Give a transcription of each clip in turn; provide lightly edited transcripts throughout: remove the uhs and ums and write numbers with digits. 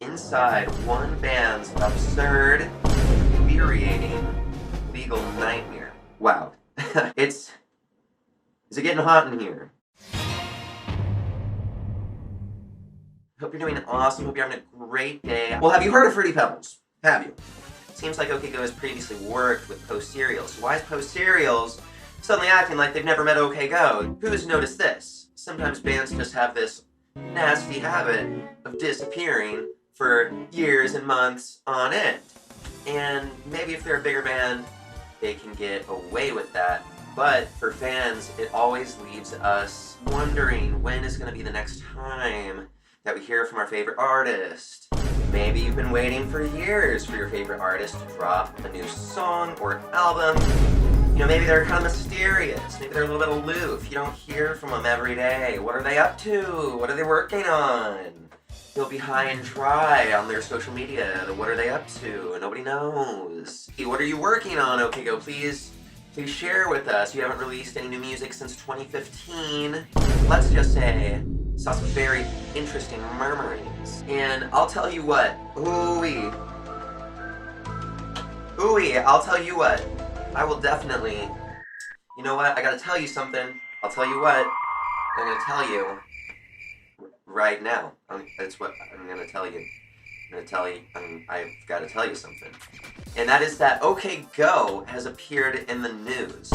inside one band's absurd, infuriating, legal nightmare. Wow. Is it getting hot in here? Hope you're doing awesome. Hope you're having a great day. Well, have you heard of Fruity Pebbles? Have you? Seems like OK Go has previously worked with Post Cereals. Why is Post Cereals suddenly acting like they've never met OK Go? Who's noticed this? Sometimes bands just have this nasty habit of disappearing for years and months on end. And maybe if they're a bigger band, they can get away with that. But for fans, it always leaves us wondering when is going to be the next time that we hear from our favorite artist. Maybe you've been waiting for years for your favorite artist to drop a new song or album. You know, maybe they're kind of mysterious. Maybe they're a little bit aloof. You don't hear from them every day. What are they up to? What are they working on? They'll be high and dry on their social media. What are they up to? Nobody knows. Hey, what are you working on, OK Go? Please share with us. You haven't released any new music since 2015. Let's just say, saw some very interesting murmurings. And I'll tell you what, ooh-wee, I'll tell you what, I will definitely, you know what, I gotta tell you something. I'll tell you what, I'm gonna tell you right now. That's what I'm gonna tell you. I've gotta tell you something. And that is that OK Go has appeared in the news,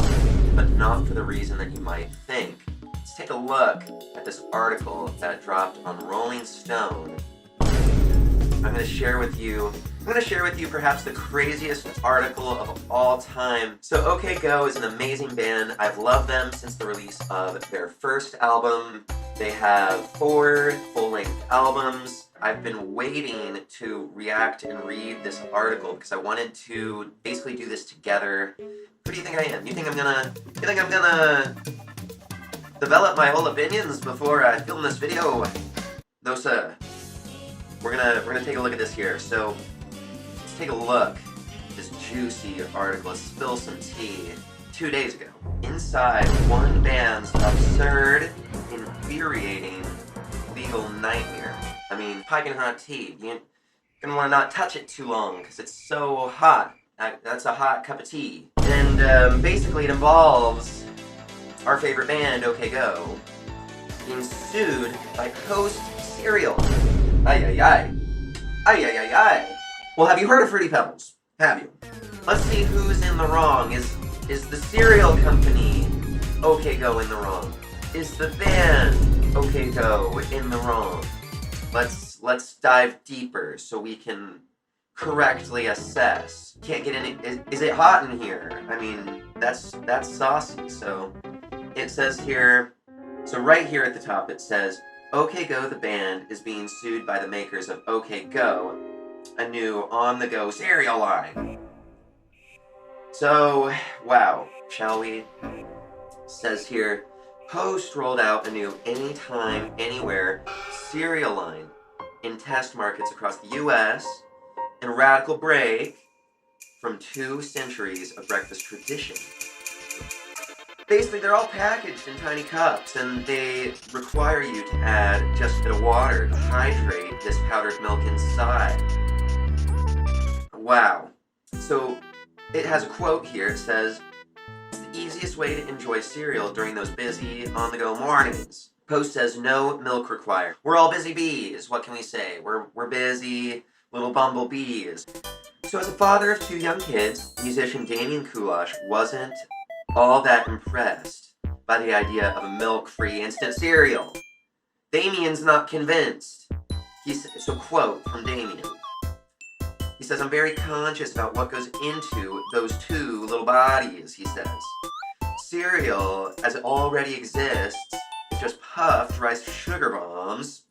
but not for the reason that you might think. Let's take a look at this article that dropped on Rolling Stone. I'm going to share with you perhaps the craziest article of all time. So OK Go is an amazing band. I've loved them since the release of their first album. They have 4 full-length albums. I've been waiting to react and read this article because I wanted to basically do this together. Who do you think I am? You think I'm gonna develop my whole opinions before I film this video? No, sir. We're gonna take a look at this here. So let's take a look at this juicy article. Let's spill some tea. 2 days ago, inside one band's absurd, infuriating, legal nightmare. I mean, piping hot tea. You're gonna want to not touch it too long because it's so hot. That's a hot cup of tea. And basically, it involves our favorite band, OK Go, being sued by Post Cereal. Ay ay ay. Ay ay ay ay. Well, have you heard of Fruity Pebbles? Have you? Let's see who's in the wrong. Is the cereal company OK Go in the wrong? Is the band OK Go in the wrong? Let's dive deeper so we can correctly assess. Can't get any. Is it hot in here? I mean, that's saucy. So it says here. So right here at the top it says, OK Go the band is being sued by the makers of OK Go, a new on-the-go cereal line. So, wow, shall we? Says here, Post rolled out a new anytime, anywhere cereal line in test markets across the US in a radical break from 2 centuries of breakfast tradition. Basically, they're all packaged in tiny cups, and they require you to add just a bit of water to hydrate this powdered milk inside. Wow. So, it has a quote here. It says, "It's the easiest way to enjoy cereal during those busy, on-the-go mornings. Post says no milk required. We're all busy bees. What can we say? We're busy little bumblebees." So as a father of 2 young kids, musician Damian Kulash wasn't all that impressed by the idea of a milk-free instant cereal. Damian's not convinced. So quote from Damian. He says, "I'm very conscious about what goes into those 2 little bodies," he says. "Cereal, as it already exists, is just puffed rice sugar bombs.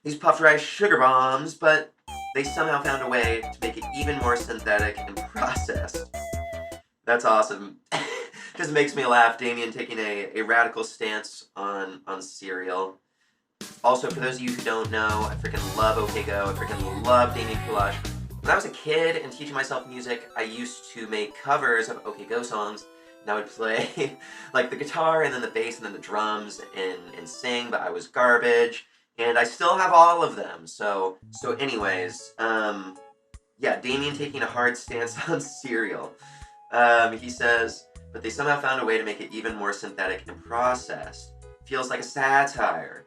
These puffed rice sugar bombs, but they somehow found a way to make it even more synthetic and processed." That's awesome. Just makes me laugh, Damian taking a radical stance on cereal. Also, for those of you who don't know, I freaking love OK Go. I freaking love Damian Kulash. When I was a kid and teaching myself music, I used to make covers of OK Go songs, and I would play like the guitar and then the bass and then the drums and sing, but I was garbage. And I still have all of them. So anyways, yeah, Damian taking a hard stance on cereal. He says, but they somehow found a way to make it even more synthetic and processed. Feels like a satire.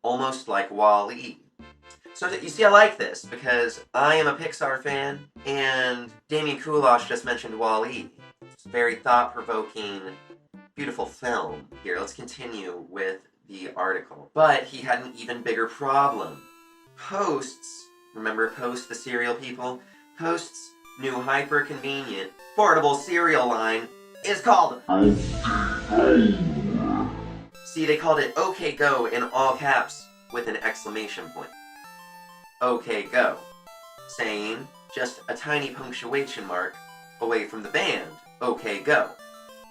Almost like Wall-E. So you see, I like this because I am a Pixar fan, and Damian Kulash just mentioned Wall-E. It's a very thought-provoking, beautiful film. Here, let's continue with the article. But he had an even bigger problem. Post's, remember Post, the cereal people? Post's new hyper-convenient, portable cereal line is called See, they called it OK Go in all caps with an exclamation point. OK Go, saying just a tiny punctuation mark away from the band, OK Go.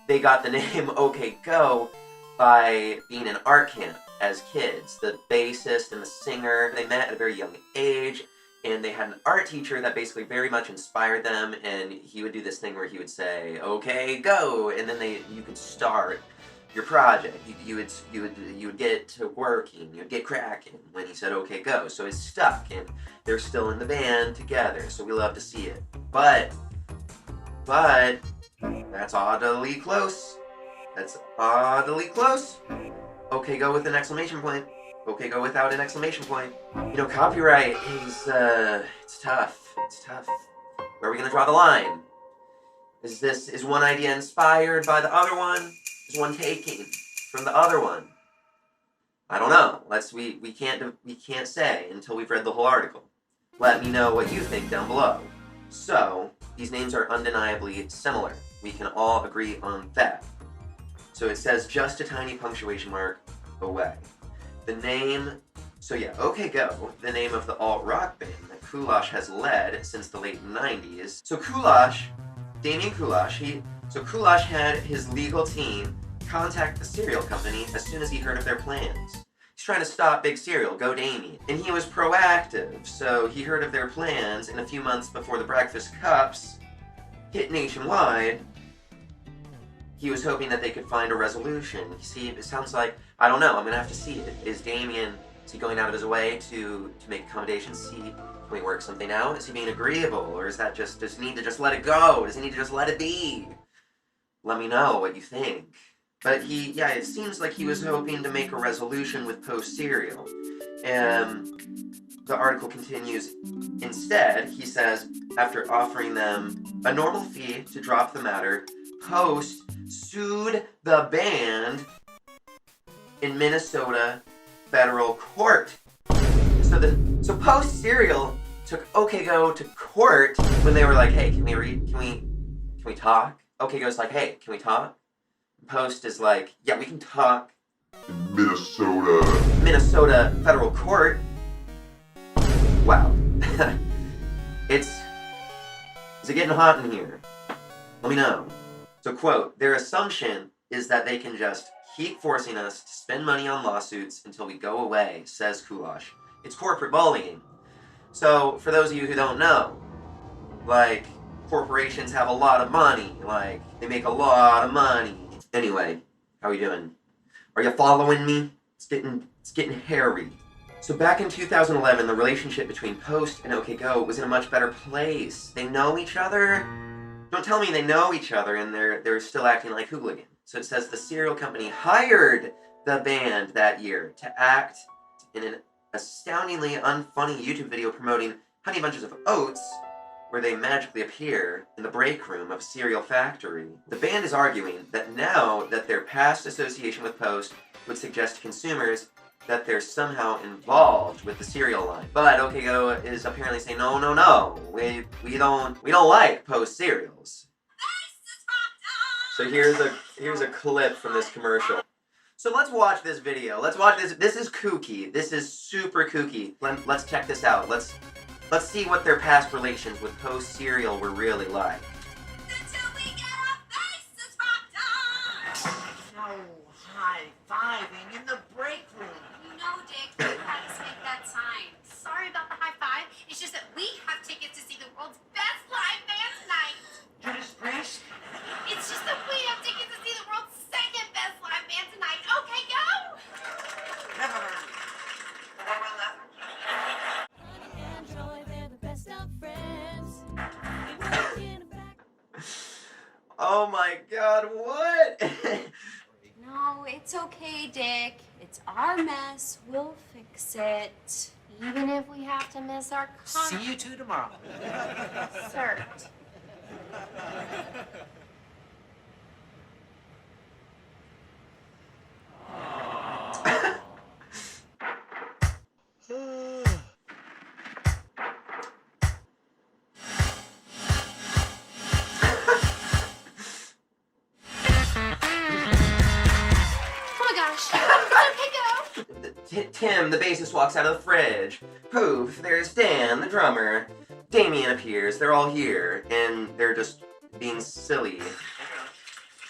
They got the name OK Go by being in art camp as kids. The bassist and the singer, they met at a very young age, and they had an art teacher that basically very much inspired them, and he would do this thing where he would say, OK Go, and then you could start your project. You would get to working, you'd get cracking when he said OK Go. So it's stuck, and they're still in the band together, so we love to see it. But that's oddly close. That's oddly close. OK Go with an exclamation point. OK Go without an exclamation point. You know, copyright is it's tough. It's tough. Where are we gonna draw the line? Is one idea inspired by the other one? Is one taking from the other one? I don't know. We can't say until we've read the whole article. Let me know what you think down below. So these names are undeniably similar. We can all agree on that. So it says just a tiny punctuation mark away. The name, so yeah, OK Go, the name of the alt-rock band that Kulash has led since the late 90s. So Kulash, Damian Kulash, Kulash had his legal team contact the cereal company as soon as he heard of their plans. He's trying to stop Big Cereal, go Damian. And he was proactive, so he heard of their plans, and a few months before the breakfast cups hit nationwide, he was hoping that they could find a resolution. You see, it sounds like, I don't know, I'm gonna have to see it. Is he going out of his way to make accommodations? Can we work something out? Is he being agreeable? Or is that does he need to just let it go? Does he need to just let it be? Let me know what you think. But it seems like he was hoping to make a resolution with Post Cereal. The article continues, instead, he says, after offering them a normal fee to drop the matter, Post sued the band in Minnesota federal court. So Post Cereal took OK Go to court when they were like, hey, can we talk? OK Go's like, hey, can we talk? Post is like, yeah, we can talk. In Minnesota federal court. Wow. Is it getting hot in here? Let me know. So quote, their assumption is that they can just keep forcing us to spend money on lawsuits until we go away, says Kulash. It's corporate bullying. So for those of you who don't know, like, corporations have a lot of money. Like, they make a lot of money. Anyway, how are you doing? Are you following me? It's getting hairy. So back in 2011, the relationship between Post and OK Go was in a much better place. They know each other. Don't tell me they know each other and they're still acting like hooligans. So it says the cereal company hired the band that year to act in an astoundingly unfunny YouTube video promoting Honey Bunches of Oats, where they magically appear in the break room of a cereal factory. The band is arguing that now that their past association with Post would suggest to consumers that they're somehow involved with the cereal line. But OK Go is apparently saying, no, we don't like Post cereals. So here's a clip from this commercial. So let's watch this video. Let's watch this. This is kooky. This is super kooky. Let's check this out. Let's see what their past relations with Post cereal were really like. Until we get our faces popped on! No high-fiving in the break room. You know, Dick, you had us make that sign. Sorry about the high five. It's just that we have tickets to see the world's best live band tonight. Judas Priest? It's just that we have tickets to see the world's second best live band tonight. Okay, go! Never. Oh my god, what? No, it's okay, Dick. It's our mess. We'll fix it. Even if we have to miss our See you two tomorrow. concert. Oh my gosh. It's okay, go. Tim, the bassist, walks out of the fridge. Poof, there's Dan, the drummer. Damian appears, they're all here, and they're just being silly.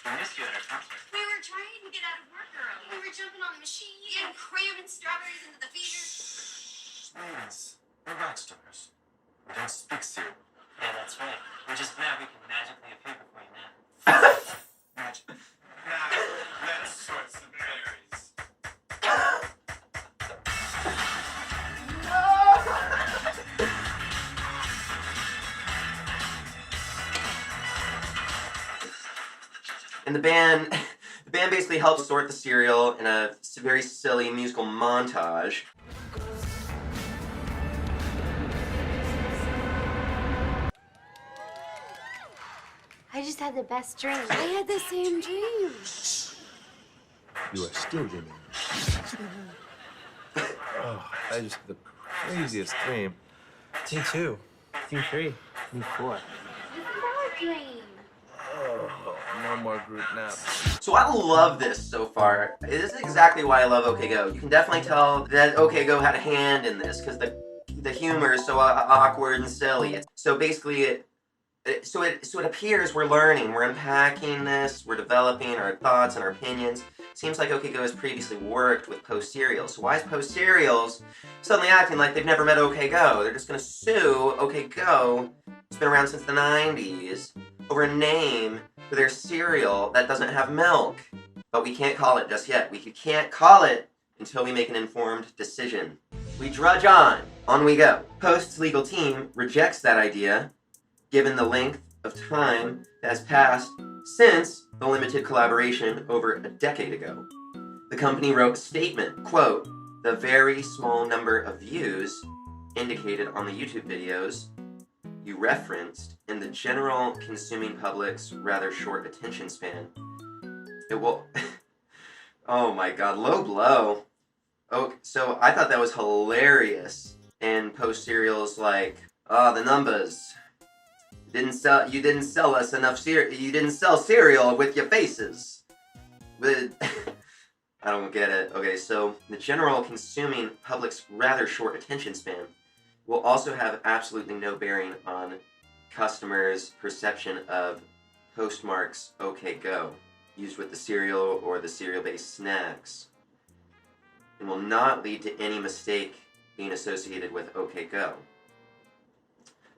I missed you at our concert. We were trying to get out of work early. We were jumping on the machine and cramming strawberries into the feeder. Nice. We're rock stars. We don't speak serial. Yeah, that's right. We're just glad we can magically appear before you now. Magic. Now, let's sort some berries. And the band basically helps sort the cereal in a very silly musical montage. I just had the best dream. I had the same dream. You are still dreaming. Oh, I just had the craziest dream. Me too. You 3. Me 4. This is our dream. Oh, no more group naps. So I love this so far. This is exactly why I love OK Go. You can definitely tell that OK Go had a hand in this because the humor is so awkward and silly. So basically, so it appears we're learning, we're unpacking this, we're developing our thoughts and our opinions. Seems like OK Go has previously worked with Post Serials. So why is Post Serials suddenly acting like they've never met OK Go? They're just gonna sue OK Go. It's been around since the 90s over a name for their cereal that doesn't have milk. But we can't call it just yet. We can't call it until we make an informed decision. We drudge on. On we go. Post's legal team rejects that idea, given the length of time that has passed since the limited collaboration over a decade ago. The company wrote a statement, quote, "The very small number of views indicated on the YouTube videos you referenced in the general consuming public's rather short attention span. It will..." Oh my god, low blow. Oh, so I thought that was hilarious. And Post Serial's like, the numbers. You didn't sell us enough cereal. You didn't sell cereal with your faces. But I don't get it. Okay, so the general consuming public's rather short attention span will also have absolutely no bearing on customers' perception of Postmark's OK Go, used with the cereal or the cereal-based snacks, and will not lead to any mistake being associated with OK Go.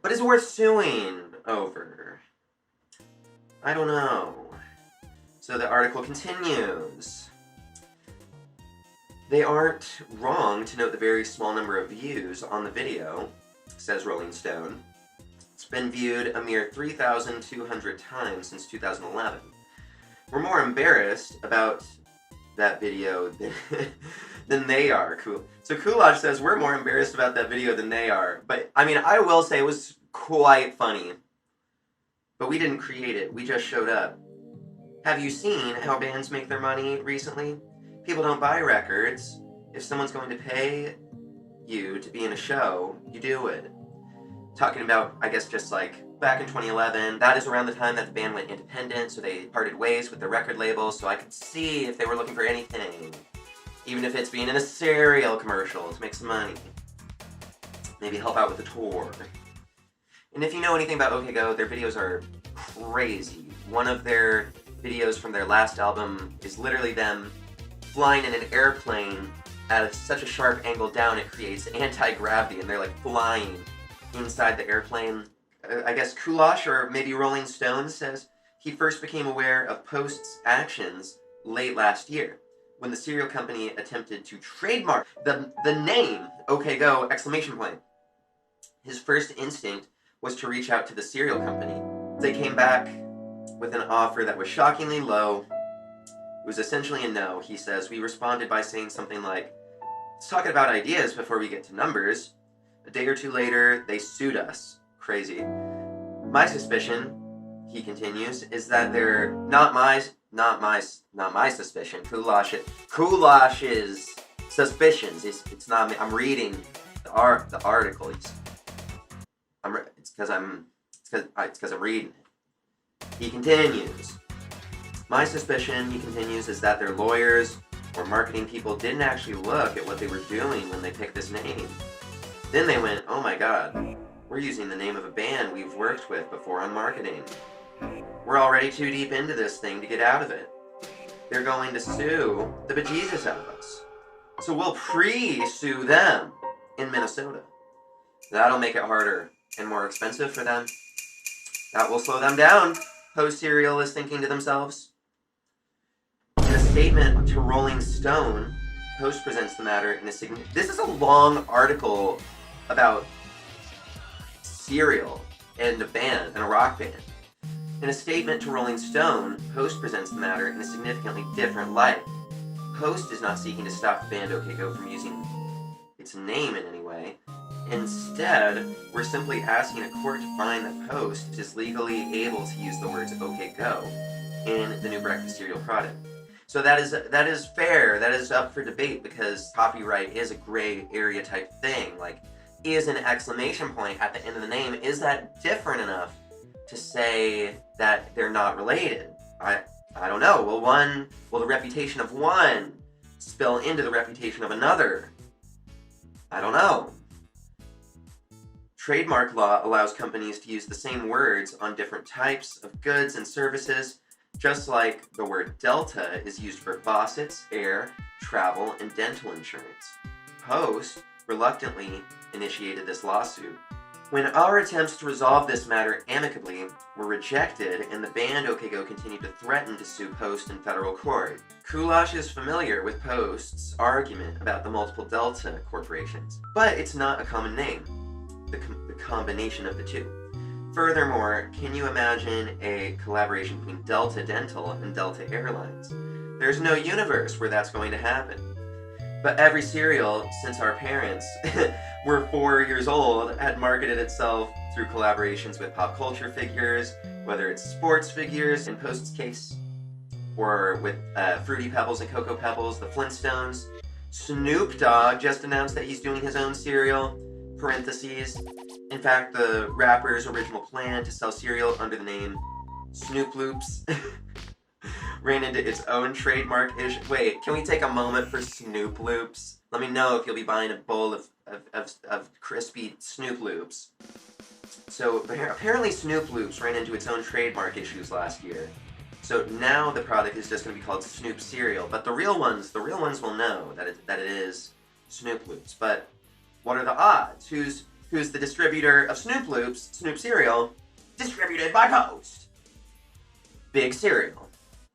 But is it worth suing over? I don't know. So the article continues. They aren't wrong to note the very small number of views on the video, says Rolling Stone. It's been viewed a mere 3,200 times since 2011. We're more embarrassed about that video than they are. Cool. So Kulash says we're more embarrassed about that video than they are. But I mean, I will say it was quite funny. But we didn't create it. We just showed up. Have you seen how bands make their money recently? People don't buy records. If someone's going to pay you to be in a show, you do it. Talking about, I guess, just like back in 2011, that is around the time that the band went independent, so they parted ways with the record label, so I could see if they were looking for anything. Even if it's being in a cereal commercial to make some money. Maybe help out with the tour. And if you know anything about OK Go, their videos are crazy. One of their videos from their last album is literally them flying in an airplane at such a sharp angle down it creates anti-gravity, and they're like flying inside the airplane. I guess Kulash, or maybe Rolling Stone, says he first became aware of Post's actions late last year, when the cereal company attempted to trademark the name OK Go! ! His first instinct was to reach out to the cereal company. They came back with an offer that was shockingly low. It was essentially a no. He says, we responded by saying something like, let's talk about ideas before we get to numbers. A day or two later, they sued us. Crazy. My suspicion, he continues, is that they're not my suspicion. Kulash's suspicions. It's not me. I'm reading the article. It's because I'm reading it. He continues. My suspicion, he continues, is that their lawyers or marketing people didn't actually look at what they were doing when they picked this name. Then they went, oh my god, we're using the name of a band we've worked with before on marketing. We're already too deep into this thing to get out of it. They're going to sue the bejesus out of us. So we'll pre-sue them in Minnesota. That'll make it harder and more expensive for them. That will slow them down, Post Serial is thinking to themselves. In a statement to Rolling Stone, Post presents the matter in a this is a long article about Serial and a band, and a rock band. In a statement to Rolling Stone, Post presents the matter in a significantly different light. Post is not seeking to stop the band OK Go from using its name in any way. Instead, we're simply asking a court to find that Post is legally able to use the words OK Go in the new breakfast cereal product. So that is fair. That is up for debate because copyright is a gray area type thing. Like, is an exclamation point at the end of the name, is that different enough to say that they're not related? I don't know. Will the reputation of one spill into the reputation of another? I don't know. Trademark law allows companies to use the same words on different types of goods and services, just like the word Delta is used for faucets, air, travel, and dental insurance. Post reluctantly initiated this lawsuit. When our attempts to resolve this matter amicably were rejected and the band OK Go continued to threaten to sue Post in federal court, Kulash is familiar with Post's argument about the multiple Delta corporations, but it's not a common name, the combination of the two. Furthermore, can you imagine a collaboration between Delta Dental and Delta Airlines? There's no universe where that's going to happen. But every cereal, since our parents were 4 years old, had marketed itself through collaborations with pop culture figures, whether it's sports figures in Post's case, or with Fruity Pebbles and Cocoa Pebbles, the Flintstones. Snoop Dogg just announced that he's doing his own cereal, parentheses. In fact, the rapper's original plan to sell cereal under the name Snoop Loops ran into its own trademark issue. Wait, can we take a moment for Snoop Loops? Let me know if you'll be buying a bowl of crispy Snoop Loops. So apparently Snoop Loops ran into its own trademark issues last year. So now the product is just going to be called Snoop Cereal. But the real ones will know that it is Snoop Loops. But what are the odds? Who's the distributor of Snoop Loops, Snoop Cereal, distributed by Post? Big Cereal.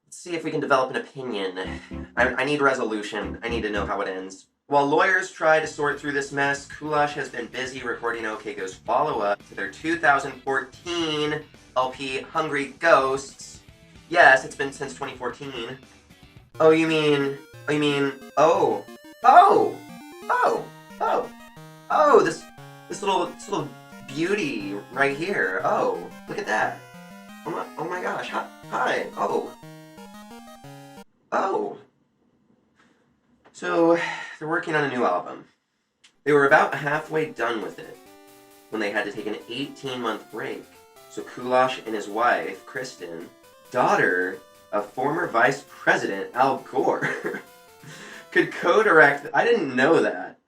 Let's see if we can develop an opinion. I need resolution. I need to know how it ends. While lawyers try to sort through this mess, Kulash has been busy recording OK Go's follow-up to their 2014 LP, Hungry Ghosts. Yes, it's been since 2014. Oh, this little beauty right here. Oh, look at that. Oh my gosh. Hi. Oh. So, they're working on a new album. They were about halfway done with it when they had to take an 18-month break. So Kulash and his wife, Kristen, daughter of former Vice President Al Gore, could co-direct, I didn't know that,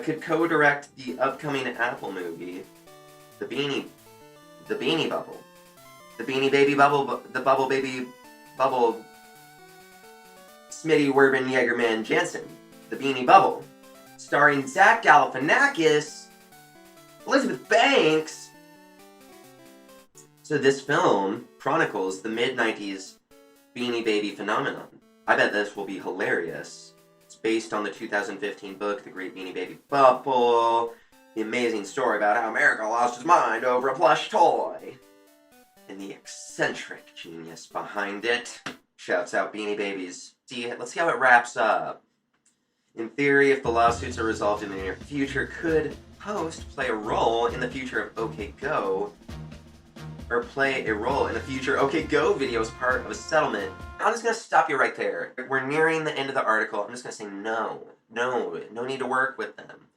could co-direct the upcoming Apple movie, The Beanie Bubble. The Beanie Baby Bubble, the Bubble Baby Bubble, Smitty Werben Jaegerman Jansen, The Beanie Bubble, starring Zach Galifianakis, Elizabeth Banks. So this film chronicles the mid-90s Beanie Baby phenomenon. I bet this will be hilarious. It's based on the 2015 book, The Great Beanie Baby Bubble, the amazing story about how America lost his mind over a plush toy. and the eccentric genius behind it. Shouts out Beanie Babies. Let's see how it wraps up. In theory, if the lawsuits are resolved in the near future, could Post play a role in the future of OK Go, or play a role in the future OK Go video as part of a settlement? I'm just going to stop you right there. We're nearing the end of the article. I'm just going to say no need to work with them.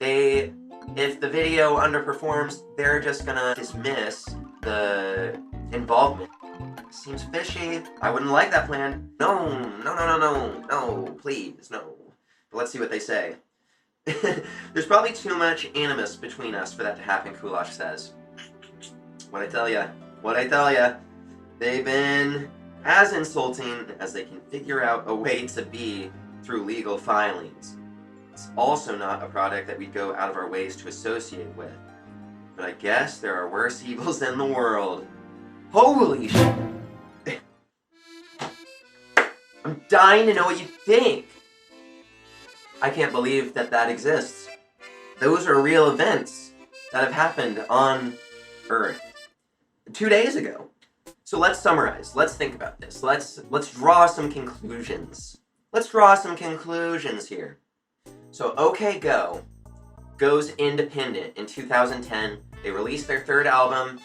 If the video underperforms, they're just going to dismiss the involvement. Seems fishy. I wouldn't like that plan. No, please, no. But let's see what they say. There's probably too much animus between us for that to happen, Kulash says. What I tell ya. They've been as insulting as they can figure out a way to be through legal filings. It's also not a product that we'd go out of our ways to associate with. But I guess there are worse evils in the world. Holy shit! I'm dying to know what you think! I can't believe that exists. Those are real events that have happened on Earth 2 days ago. So let's summarize. Let's think about this. Let's draw some conclusions. Here. So OK Go goes independent in 2010. They released their third album.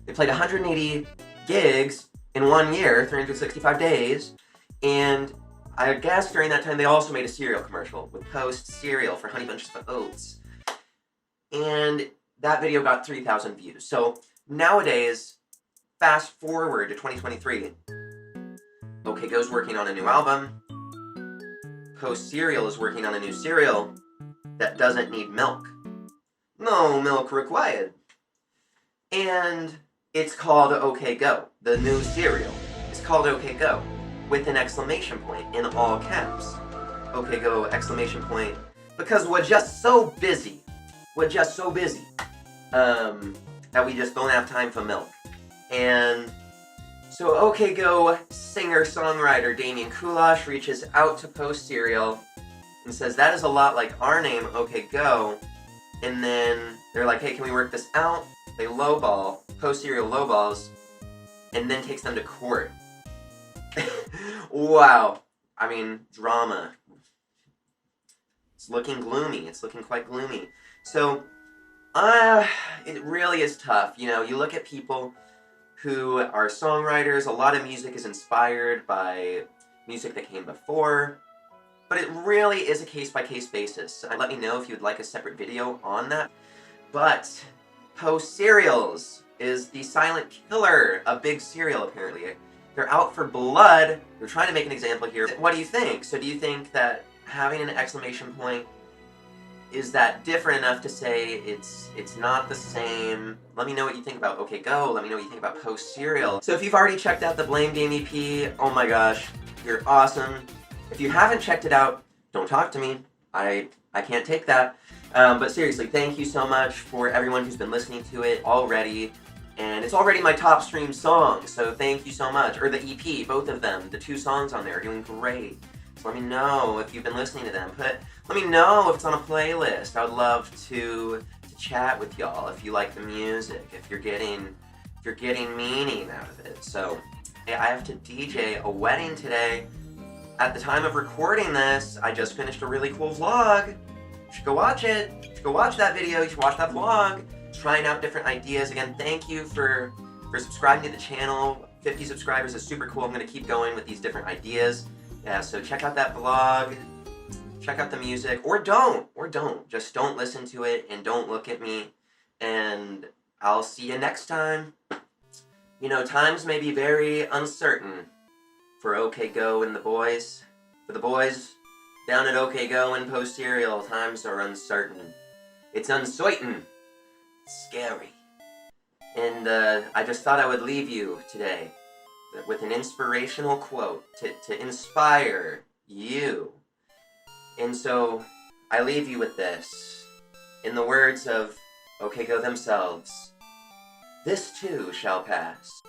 They played 180 gigs in 1 year, 365 days, and I guess during that time they also made a cereal commercial with Post cereal for Honey Bunches of Oats. And that video got 3,000 views. So nowadays, fast forward to 2023, OK Go's working on a new album. Post cereal is working on a new cereal that doesn't need milk. No milk required. And it's called OK Go. The new cereal is called OK Go, with an exclamation point in all caps. OK Go exclamation point, because we're just so busy. That we just don't have time for milk. And so OK Go singer-songwriter Damian Kulash reaches out to Post Cereal and says that is a lot like our name, OK Go. And then they're like, hey, can we work this out? They lowball, Post Cereal lowballs, and then takes them to court. Wow. I mean, drama. It's looking gloomy. It's looking quite gloomy. So, it really is tough. You know, you look at people who are songwriters. A lot of music is inspired by music that came before. But it really is a case-by-case basis. Let me know if you'd like a separate video on that. But Post Cereals is the silent killer of big cereal, apparently. They're out for blood. They're trying to make an example here. What do you think? So do you think that having an exclamation point, is that different enough to say it's not the same? Let me know what you think about OK Go. Let me know what you think about Post Cereal. So if you've already checked out the Blame Game EP, oh my gosh, you're awesome. If you haven't checked it out, don't talk to me. I can't take that. But seriously, thank you so much for everyone who's been listening to it already. And it's already my top streamed song, so thank you so much. Or the EP, both of them, the 2 songs on there are doing great. So let me know if you've been listening to them. Let me know if it's on a playlist. I would love to chat with y'all if you like the music, if you're getting meaning out of it. So I have to DJ a wedding today. At the time of recording this, I just finished a really cool vlog. You should go watch it. You should go watch that video. You should watch that vlog. Trying out different ideas. Again, thank you for subscribing to the channel. 50 subscribers is super cool. I'm going to keep going with these different ideas. Yeah, so check out that vlog. Check out the music. Or don't. Just don't listen to it and don't look at me. And I'll see you next time. You know, times may be very uncertain for OK Go and the boys. For the boys down at OK Go and Post Cereal, times are uncertain. It's uncertain. Scary. And I just thought I would leave you today with an inspirational quote to inspire you. And so I leave you with this. In the words of OK Go themselves, this too shall pass.